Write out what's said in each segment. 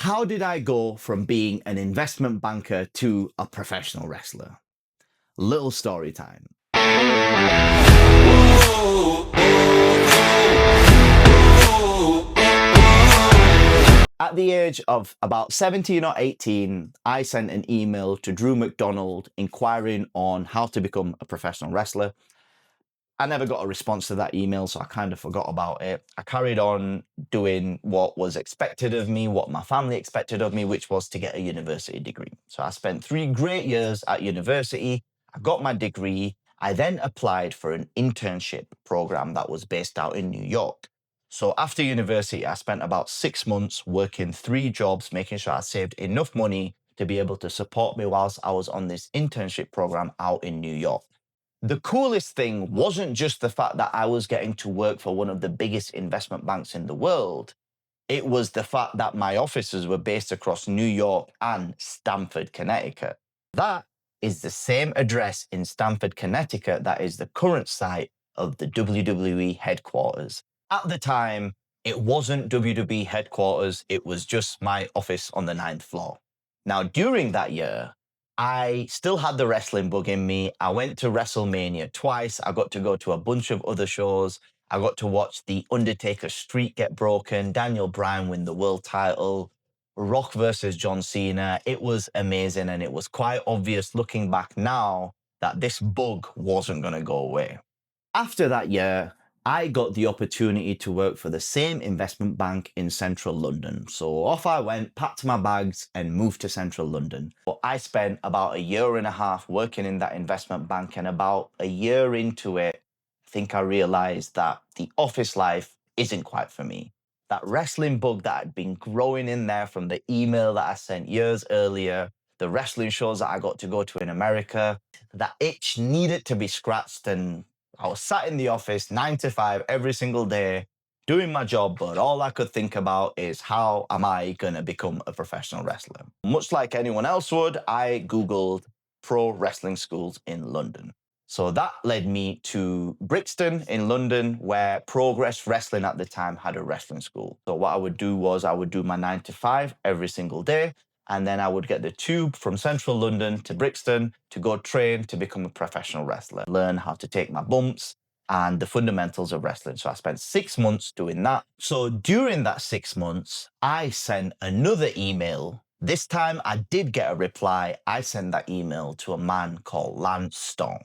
How did I go from being an investment banker to a professional wrestler? Little story time. At the age of about 17 or 18, I sent an email to Drew McDonald inquiring on how to become a professional wrestler. I never got a response to that email, so I kind of forgot about it. I carried on doing what was expected of me, what my family expected of me, which was to get a university degree. So I spent 3 great years at university. I got my degree. I then applied for an internship program that was based out in New York. So after university, I spent about 6 months working 3 jobs, making sure I saved enough money to be able to support me whilst I was on this internship program out in New York. The coolest thing wasn't just the fact that I was getting to work for one of the biggest investment banks in the world. It was the fact that my offices were based across New York and Stamford, Connecticut. That is the same address in Stamford, Connecticut that is the current site of the WWE headquarters. At the time, it wasn't WWE headquarters, it was just my office on the 9th floor. Now, during that year, I still had the wrestling bug in me. I went to WrestleMania twice. I got to go to a bunch of other shows. I got to watch The Undertaker's streak get broken, Daniel Bryan win the world title, Rock versus John Cena. It was amazing, and it was quite obvious looking back now that this bug wasn't going to go away. After that year, I got the opportunity to work for the same investment bank in central London. So off I went, packed my bags and moved to central London. But I spent about a year and a half working in that investment bank, and about a year into it, I think I realized that the office life isn't quite for me. That wrestling bug that had been growing in there from the email that I sent years earlier, the wrestling shows that I got to go to in America, that itch needed to be scratched, and I was sat in the office 9 to 5 every single day doing my job, but all I could think about is how am I going to become a professional wrestler? Much like anyone else would, I Googled pro wrestling schools in London. So that led me to Brixton in London, where Progress Wrestling at the time had a wrestling school. So what I would do was I would do my 9 to 5 every single day, and then I would get the tube from central London to Brixton to go train to become a professional wrestler, learn how to take my bumps and the fundamentals of wrestling. So I spent 6 months doing that. So during that 6 months, I sent another email. This time I did get a reply. I sent that email to a man called Lance Stone.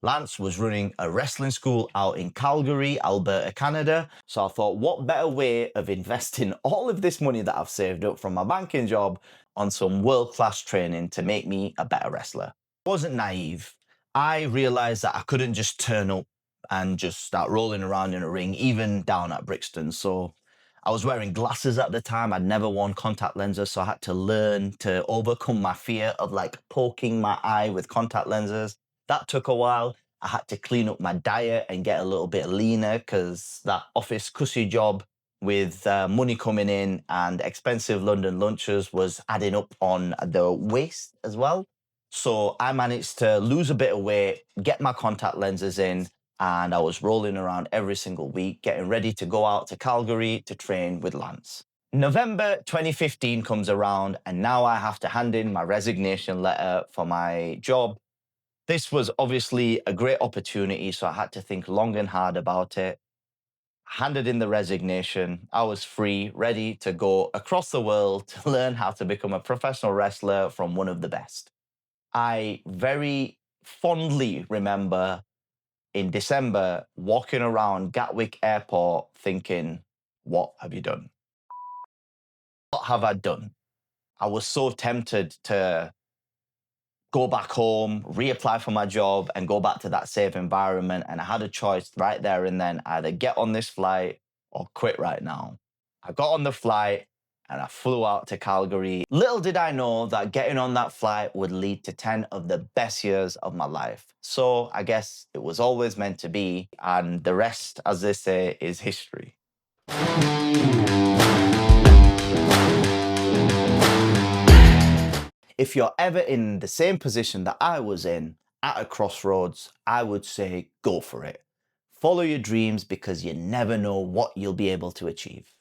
Lance was running a wrestling school out in Calgary, Alberta, Canada. So I thought, what better way of investing all of this money that I've saved up from my banking job on some world-class training to make me a better wrestler? I wasn't naive. I realized that I couldn't just turn up and just start rolling around in a ring, even down at Brixton. So I was wearing glasses at the time. I'd never worn contact lenses, so I had to learn to overcome my fear of like poking my eye with contact lenses. That took a while. I had to clean up my diet and get a little bit leaner because that office cussy job with money coming in and expensive London lunches was adding up on the waist as well. So I managed to lose a bit of weight, get my contact lenses in, and I was rolling around every single week, getting ready to go out to Calgary to train with Lance. November 2015 comes around, and now I have to hand in my resignation letter for my job. This was obviously a great opportunity, so I had to think long and hard about it. Handed in the resignation. I was free, ready to go across the world to learn how to become a professional wrestler from one of the best. I very fondly remember in December walking around Gatwick Airport thinking, what have you done? What have I done? I was so tempted to go back home, reapply for my job, and go back to that safe environment. And I had a choice right there and then, either get on this flight or quit right now. I got on the flight and I flew out to Calgary. Little did I know that getting on that flight would lead to 10 of the best years of my life. So I guess it was always meant to be. And the rest, as they say, is history. If you're ever in the same position that I was in, at a crossroads, I would say go for it. Follow your dreams because you never know what you'll be able to achieve.